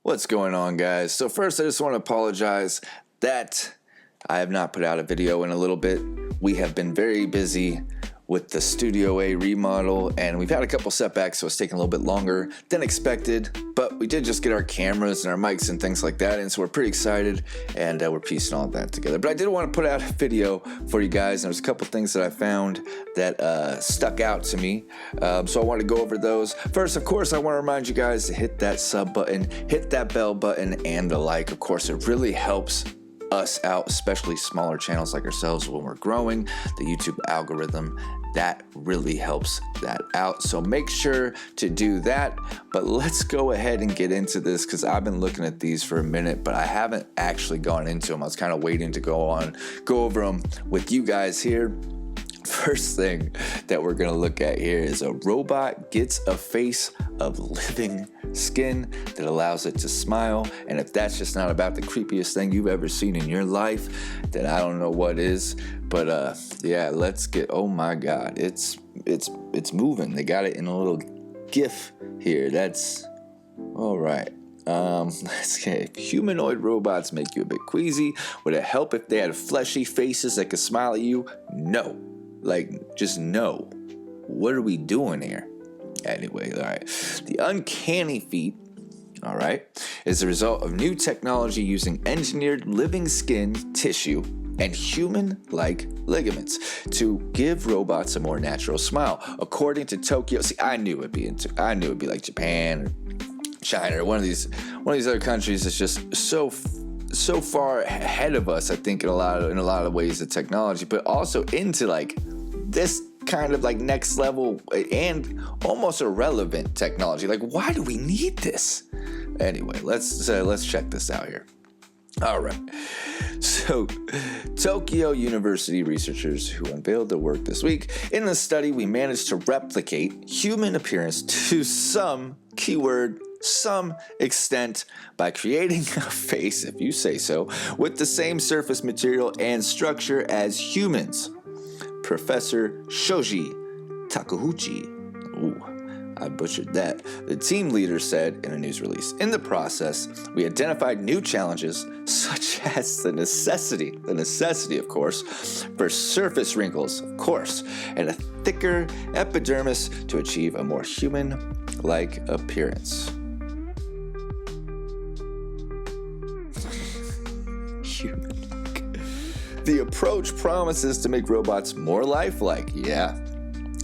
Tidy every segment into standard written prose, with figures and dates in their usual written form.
What's going on, guys? So first, I just want to apologize that I have not put out a video in a little bit. We have been very busy with the Studio A remodel, and we've had a couple setbacks, so it's taking a little bit longer than expected, but we did just get our cameras and our mics and things like that, and so we're pretty excited, and we're piecing all that together. But I did want to put out a video for you guys, and there's a couple things that I found that stuck out to me, so I want to go over those. First, of course, I want to remind you guys to hit that sub button, hit that bell button, and the like. Of course, it really helps us out, especially smaller channels like ourselves when we're growing. The YouTube algorithm, that really helps that out, so make sure to do that. But let's go ahead and get into this, because I've been looking at these for a minute, but I haven't actually gone into them. I was kind of waiting to go over them with you guys here. First thing that we're gonna look at here is a robot gets a face of living skin that allows it to smile. And if that's just not about the creepiest thing you've ever seen in your life, then I don't know what is. But yeah, let's get, oh my God, it's moving. They got it in a little GIF here. That's all right. Let's get, humanoid robots make you a bit queasy. Would it help if they had fleshy faces that could smile at you? No. Like, just no. What are we doing here? Anyway, all right. The uncanny feat, all right, is the result of new technology using engineered living skin tissue and human-like ligaments to give robots a more natural smile. According to Tokyo, see, I knew it'd be like Japan or China or one of these other countries that's just so far ahead of us, I think, in a lot of ways of technology, but also into like this kind of like next level and almost irrelevant technology. Like, why do we need this? Anyway, let's check this out here. All right. So, Tokyo University researchers who unveiled their work this week. In the study, we managed to replicate human appearance to some extent by creating a face, if you say so, with the same surface material and structure as humans. Professor Shoji Takeuchi, I butchered that, the team leader said in a news release. In the process, we identified new challenges such as the necessity, of course, for surface wrinkles, of course, and a thicker epidermis to achieve a more human-like appearance. The approach promises to make robots more lifelike, yeah.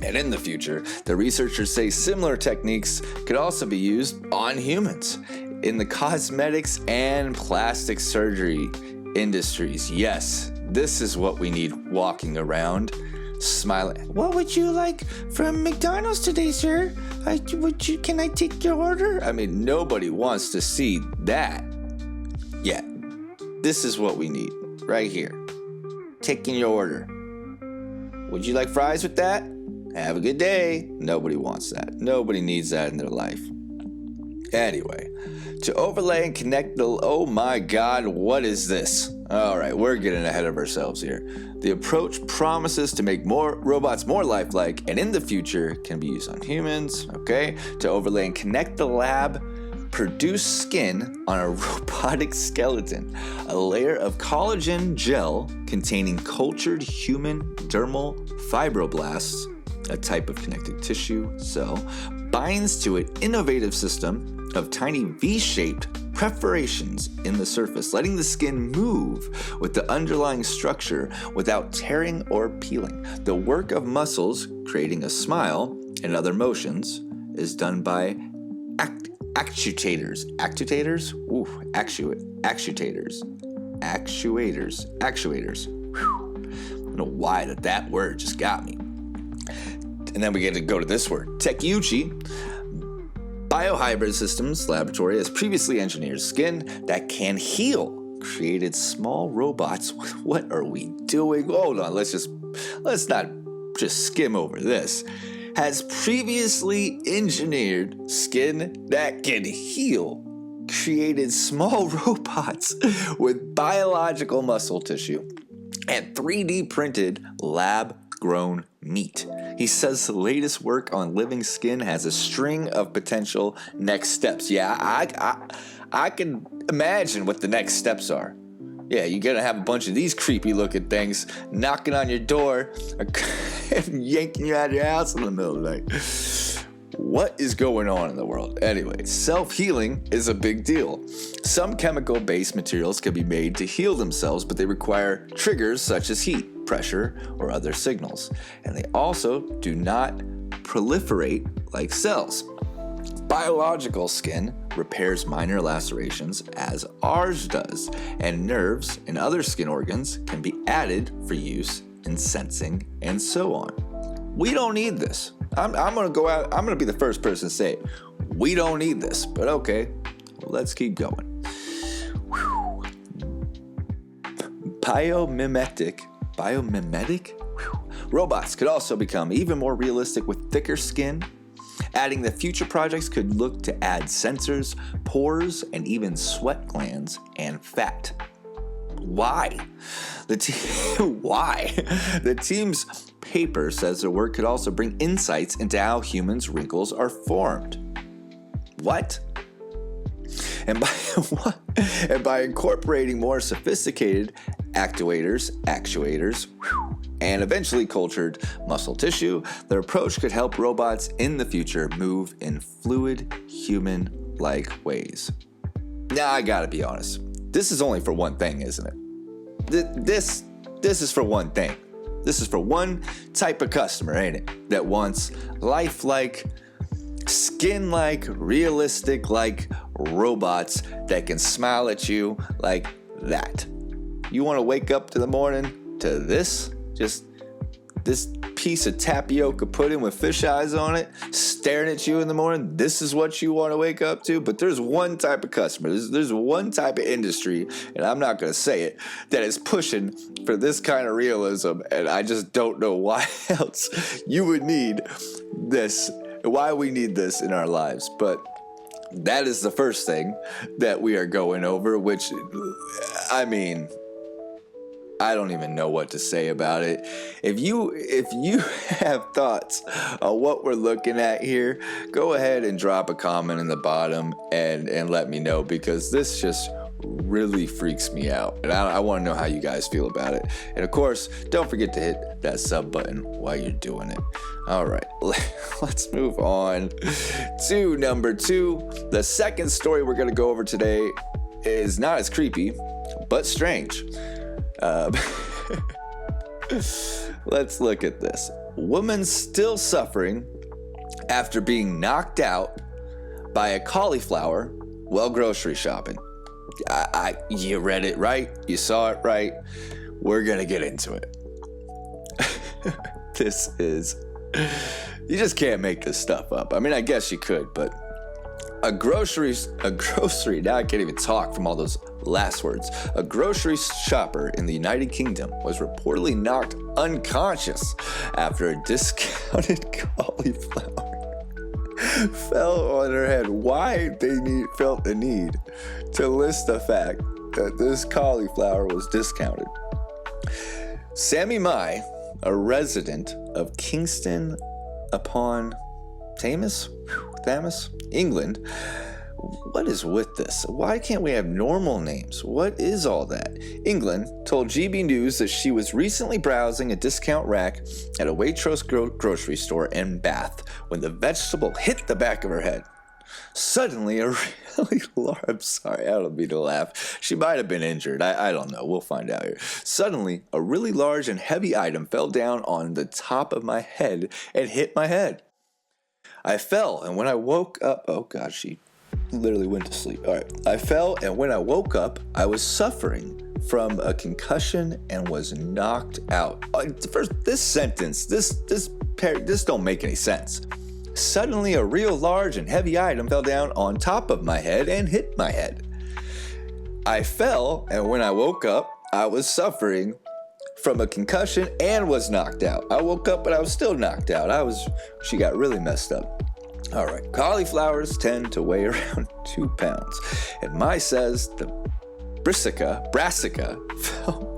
And in the future, the researchers say similar techniques could also be used on humans in the cosmetics and plastic surgery industries. Yes, this is what we need walking around, smiling. What would you like from McDonald's today, sir? Can I take your order? I mean, nobody wants to see that. Yeah, this is what we need right here. Taking your order. Would you like fries with that? Have a good day. Nobody wants that. Nobody needs that in their life. Anyway, to overlay and connect the, oh my God, what is this? All right, we're getting ahead of ourselves here. The approach promises to make more robots more lifelike, and in the future can be used on humans, okay? To overlay and connect the lab produce skin on a robotic skeleton, a layer of collagen gel containing cultured human dermal fibroblasts, a type of connective tissue cell, binds to an innovative system of tiny V-shaped perforations in the surface, letting the skin move with the underlying structure without tearing or peeling. The work of muscles, creating a smile and other motions, is done by actuators. Whew. I don't know why that word just got me. And then we get to go to this word. Takeuchi Biohybrid Systems Laboratory has previously engineered skin that can heal. Created small robots. What are we doing? Hold on, let's not just skim over this. Has previously engineered skin that can heal, created small robots with biological muscle tissue, and 3D printed lab grown meat. He says the latest work on living skin has a string of potential next steps. Yeah, I can imagine what the next steps are. Yeah, you're gonna have a bunch of these creepy looking things knocking on your door and yanking you out of your house in the middle of the night. What is going on in the world? Anyway, self-healing is a big deal. Some chemical-based materials can be made to heal themselves, but they require triggers such as heat, pressure, or other signals. And they also do not proliferate like cells. Biological skin repairs minor lacerations as ours does, and nerves and other skin organs can be added for use in sensing and so on. We don't need this. I'm going to go out, I'm going to be the first person to say it. We don't need this, but okay, let's keep going. Whew. Biomimetic? Whew. Robots could also become even more realistic with thicker skin. Adding the future projects could look to add sensors, pores, and even sweat glands and fat. Why? Why? The team's paper says their work could also bring insights into how humans' wrinkles are formed. What? And by incorporating more sophisticated actuators, and eventually cultured muscle tissue, their approach could help robots in the future move in fluid, human-like ways. Now, I gotta be honest. This is only for one thing, isn't it? This is for one thing. This is for one type of customer, ain't it? That wants lifelike, skin-like, realistic-like robots that can smile at you like that. You want to wake up to the morning to this? Just this piece of tapioca pudding with fish eyes on it, staring at you in the morning. This is what you want to wake up to. But there's one type of customer. There's one type of industry, and I'm not going to say it, that is pushing for this kind of realism. And I just don't know why else you would need this, why we need this in our lives. But that is the first thing that we are going over, which, I mean, I don't even know what to say about it. If you have thoughts on what we're looking at here, go ahead and drop a comment in the bottom and let me know, because this just really freaks me out. And I want to know how you guys feel about it. And of course, don't forget to hit that sub button while you're doing it. All right, let's move on to number 2. The second story we're going to go over today is not as creepy, but strange. Let's look at this. Woman still suffering after being knocked out by a cauliflower while grocery shopping. You read it right. You saw it right. We're gonna get into it. You just can't make this stuff up. I mean, I guess you could, but a grocery, now I can't even talk from all those last words. A grocery shopper in the United Kingdom was reportedly knocked unconscious after a discounted cauliflower fell on her head. Why they felt the need to list the fact that this cauliflower was discounted. Sammy Mai, a resident of Kingston upon Thames, England. What is with this? Why can't we have normal names? What is all that? England told GB News that she was recently browsing a discount rack at a Waitrose grocery store in Bath when the vegetable hit the back of her head. Suddenly, a really large, I'm sorry, I don't mean to laugh. She might have been injured. I don't know. We'll find out here. Suddenly, a really large and heavy item fell down on the top of my head and hit my head. I fell, and when I woke up, oh God, she literally went to sleep. All right. I fell, and when I woke up, I was suffering from a concussion and was knocked out. First, this sentence, this don't make any sense. Suddenly, a real large and heavy item fell down on top of my head and hit my head. I fell, and when I woke up, I was suffering from a concussion and was knocked out. I woke up, but I was still knocked out. She got really messed up. All right, cauliflowers tend to weigh around 2 pounds. And Mai says the brassica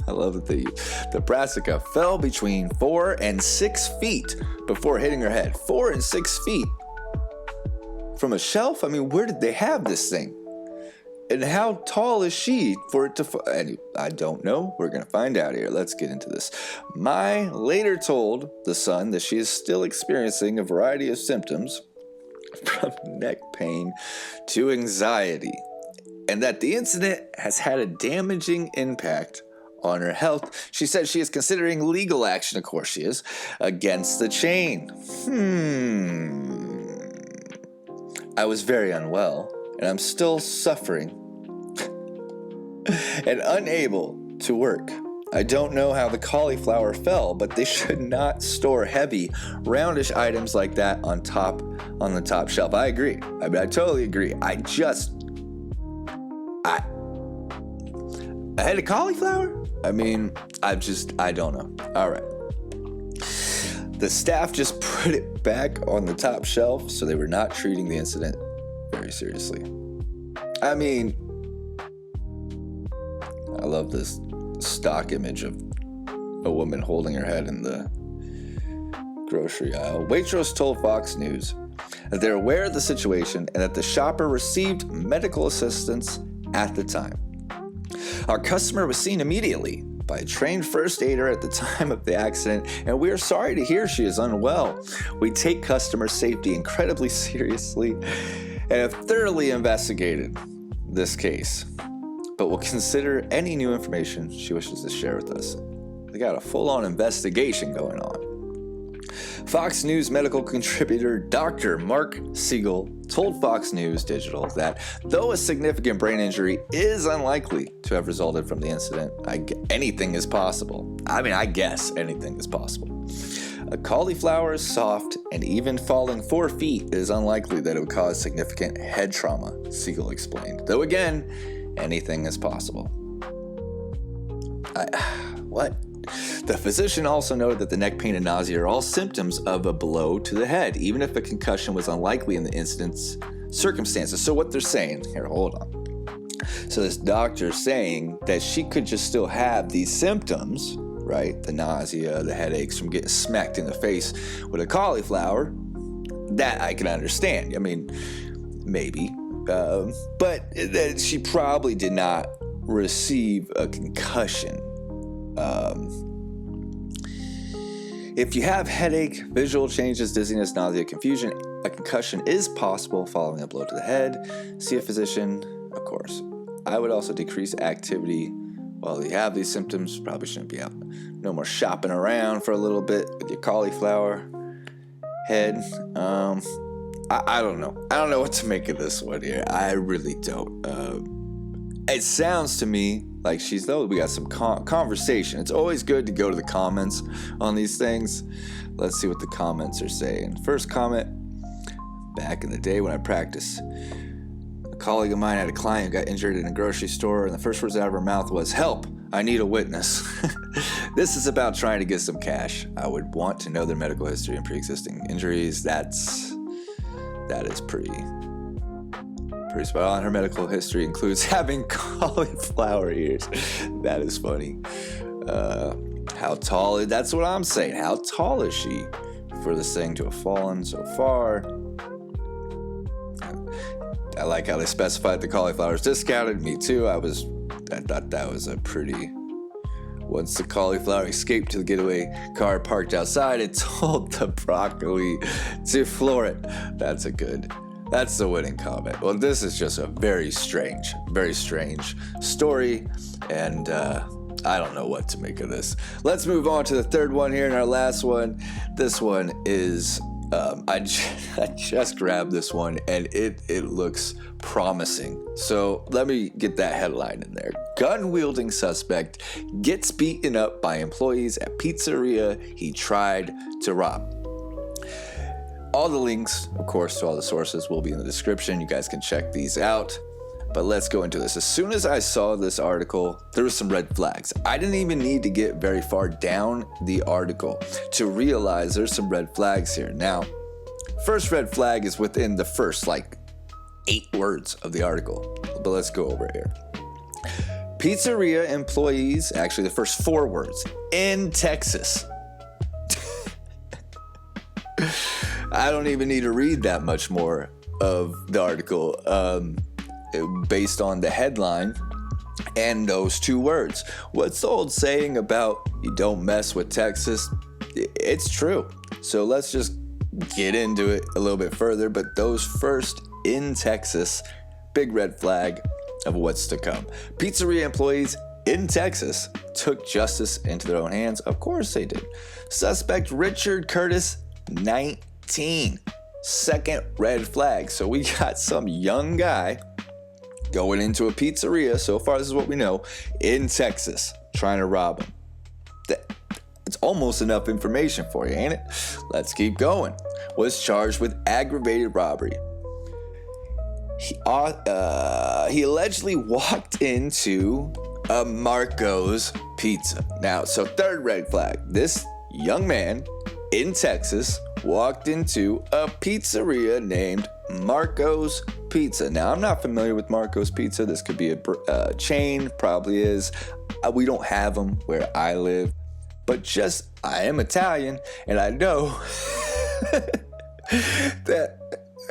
I love that the brassica fell between 4 and 6 feet before hitting her head. 4 and 6 feet from a shelf? I mean, where did they have this thing? And how tall is she for it to I don't know. We're going to find out here. Let's get into this. Mai later told The Sun that she is still experiencing a variety of symptoms from neck pain to anxiety, and that the incident has had a damaging impact on her health. She said she is considering legal action, of course she is, against the chain. I was very unwell, and I'm still suffering and unable to work. I don't know how the cauliflower fell, but they should not store heavy, roundish items like that on the top shelf. I agree. I totally agree. I had a cauliflower? I mean, I don't know. All right. The staff just put it back on the top shelf, so they were not treating the incident very seriously. I mean, I love this stock image of a woman holding her head in the grocery aisle. Waitrose told Fox News that they're aware of the situation and that the shopper received medical assistance at the time. Our customer was seen immediately by a trained first aider at the time of the accident, and we are sorry to hear she is unwell. We take customer safety incredibly seriously and have thoroughly investigated this case, but will consider any new information she wishes to share with us. They got a full-on investigation going on. Fox News medical contributor Dr. Mark Siegel told Fox News Digital that though a significant brain injury is unlikely to have resulted from the incident, anything is possible. I guess anything is possible. A cauliflower is soft, and even falling 4 feet is unlikely that it would cause significant head trauma, Siegel explained. Though again, anything is possible. What? The physician also noted that the neck pain and nausea are all symptoms of a blow to the head, even if a concussion was unlikely in the incident's circumstances. So what they're saying, here, hold on. So this doctor's saying that she could just still have these symptoms, right? The nausea, the headaches from getting smacked in the face with a cauliflower. That I can understand. I mean, maybe. But that she probably did not receive a concussion. If you have headache, visual changes, dizziness, nausea, confusion, a concussion is possible following a blow to the head. See a physician, of course. I would also decrease activity while you have these symptoms. Probably shouldn't be out. No more shopping around for a little bit with your cauliflower head. I don't know. I don't know what to make of this one here. I really don't. It sounds to me like we got some conversation. It's always good to go to the comments on these things. Let's see what the comments are saying. First comment, back in the day when I practiced, a colleague of mine had a client who got injured in a grocery store, and the first words out of her mouth was, "Help, I need a witness." This is about trying to get some cash. I would want to know their medical history and pre-existing injuries. That is pretty spot on. Her medical history includes having cauliflower ears. That is funny. How tall? That's what I'm saying. How tall is she for this thing to have fallen so far? I like how they specified the cauliflower is discounted. Me too. I thought that was a pretty. Once the cauliflower escaped to the getaway car parked outside, it told the broccoli to floor it. That's the winning comment. Well, this is just a very strange story, and I don't know what to make of this. Let's move on to the third one here, and our last one. This one is, I just grabbed this one, and it looks promising. So let me get that headline in there. Gun-wielding suspect gets beaten up by employees at pizzeria he tried to rob. All the links, of course, to all the sources will be in the description. You guys can check these out. But let's go into this. As soon as I saw this article, there were some red flags. I didn't even need to get very far down the article to realize there's some red flags here. Now, first red flag is within the first 8 words of the article. But let's go over here. Pizzeria employees, actually the first 4 words, in Texas. I don't even need to read that much more of the article based on the headline and those 2 words. What's the old saying about you don't mess with Texas? It's true. So let's just get into it a little bit further. But those first in Texas, big red flag of what's to come. Pizzeria employees in Texas took justice into their own hands. Of course they did. Suspect Richard Curtis, 19. Second red flag. So we got some young guy going into a pizzeria, so far this is what we know, in Texas, trying to rob him. It's almost enough information for you, ain't it? Let's keep going. Was charged with aggravated robbery. He allegedly walked into a Marco's Pizza. Now, so third red flag. This young man in Texas walked into a pizzeria named Marco's Pizza. Now, I'm not familiar with Marco's Pizza. This could be a chain, probably is. We don't have them where I live. But just, I am Italian, and I know that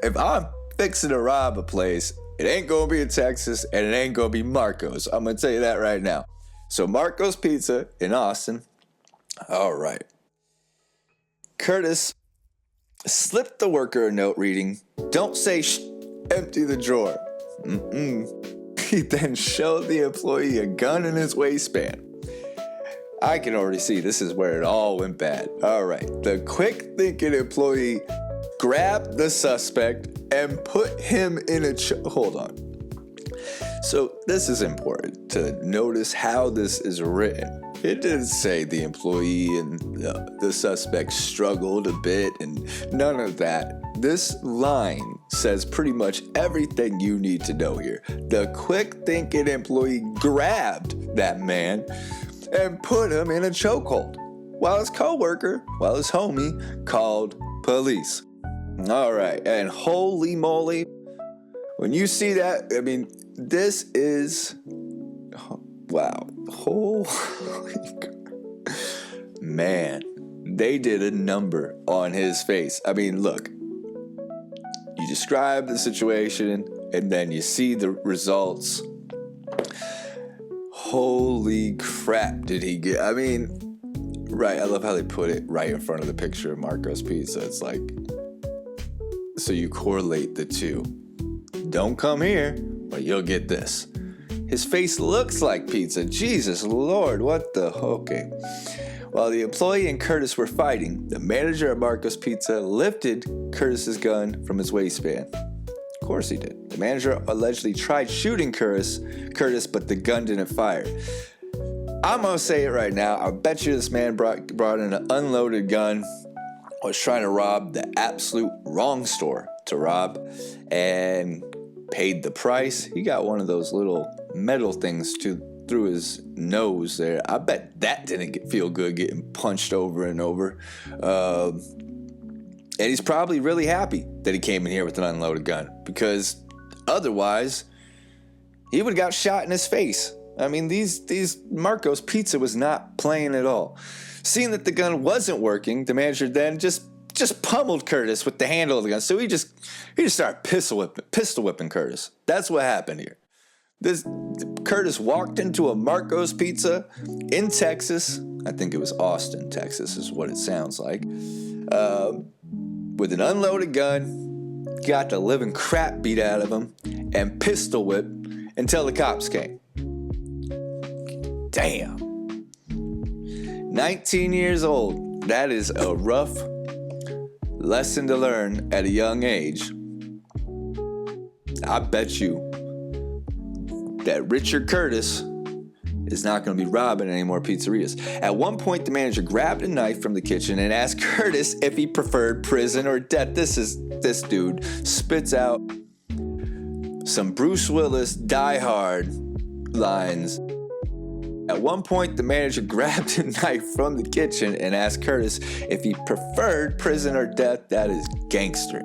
if I'm fixing to rob a place, it ain't gonna be in Texas, and it ain't gonna be Marco's. I'm gonna tell you that right now. So Marco's Pizza in Austin. All right. Curtis slipped the worker a note reading, "Don't say shh, empty the drawer." He then showed the employee a gun in his waistband. I can already see this is where it all went bad. All right, the quick-thinking employee grabbed the suspect and put him in a hold on. So this is important to notice how this is written. It didn't say the employee and the suspect struggled a bit and none of that. This line says pretty much everything you need to know here. The quick-thinking employee grabbed that man and put him in a chokehold while his coworker, while his homie, called police. All right, and holy moly, when you see that, I mean, this is, wow, holy man, they did a number on his face. I mean, look, you describe the situation and then you see the results. Holy crap, did he get, I mean, right, I love how they put it right in front of the picture of Marco's Pizza. It's like, so you correlate the two. Don't come here, but you'll get this. His face looks like pizza. Jesus Lord, what the, okay. While the employee and Curtis were fighting, the manager at Marco's Pizza lifted Curtis's gun from his waistband. Of course he did. The manager allegedly tried shooting Curtis, but the gun didn't fire. I'm gonna say it right now. I bet you this man brought in an unloaded gun, was trying to rob the absolute wrong store to rob, and paid the price. He got one of those little metal things through his nose there. I bet that didn't feel good getting punched over and over. And he's probably really happy that he came in here with an unloaded gun, because otherwise he would have got shot in his face. I mean, these Marco's Pizza was not playing at all. Seeing that the gun wasn't working, the manager then just pummeled Curtis with the handle of the gun. So he just started pistol whipping Curtis. That's what happened here. Curtis walked into a Marco's Pizza in Texas. I think it was Austin, Texas is what it sounds like. With an unloaded gun, got the living crap beat out of him, and pistol whipped until the cops came. Damn. 19 years old. That is a rough lesson to learn at a young age. I bet you that Richard Curtis is not going to be robbing any more pizzerias. At one point, the manager grabbed a knife from the kitchen and asked Curtis if he preferred prison or death. This dude spits out some Bruce Willis Die Hard lines. At one point, the manager grabbed a knife from the kitchen and asked Curtis if he preferred prison or death. That is gangster.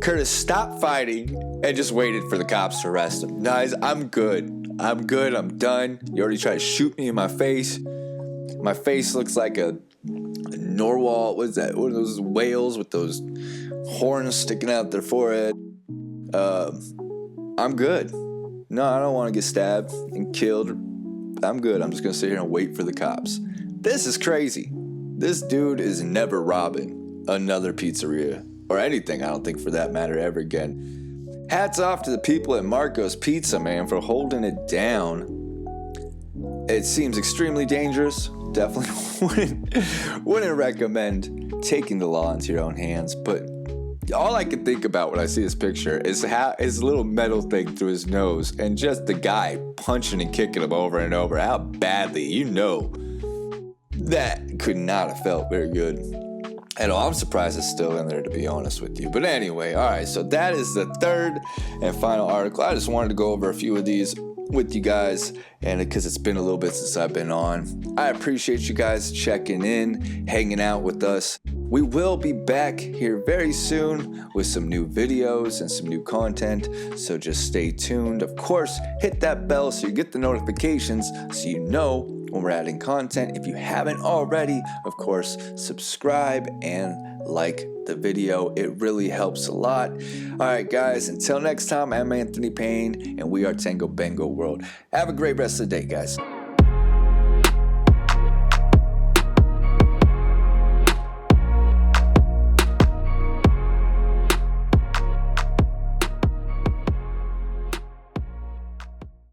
Curtis stopped fighting and just waited for the cops to arrest him. Guys, I'm good. I'm good. I'm done. You already tried to shoot me in my face. My face looks like a narwhal. What is that? One of those whales with those horns sticking out their forehead. I'm good. No, I don't want to get stabbed and killed. I'm good. I'm just going to sit here and wait for the cops. This is crazy. This dude is never robbing another pizzeria or anything, I don't think, for that matter, ever again. Hats off to the people at Marco's Pizza, man, for holding it down. It seems extremely dangerous. Definitely wouldn't recommend taking the law into your own hands, but all I can think about when I see this picture is how his little metal thing through his nose and just the guy punching and kicking him over and over. How badly, that could not have felt very good at all. I'm surprised it's still in there, to be honest with you. But anyway, all right, so that is the third and final article. I just wanted to go over a few of these with you guys, and because it's been a little bit since I've been on. I appreciate you guys checking in, hanging out with us. We will be back here very soon with some new videos and some new content, so just stay tuned. Of course, hit that bell so you get the notifications so you know when we're adding content. If you haven't already, of course, subscribe and like the video. It really helps a lot. All right, guys, until next time, I'm Anthony Payne, and we are TangoBangoWorld. Have a great rest of the day, guys.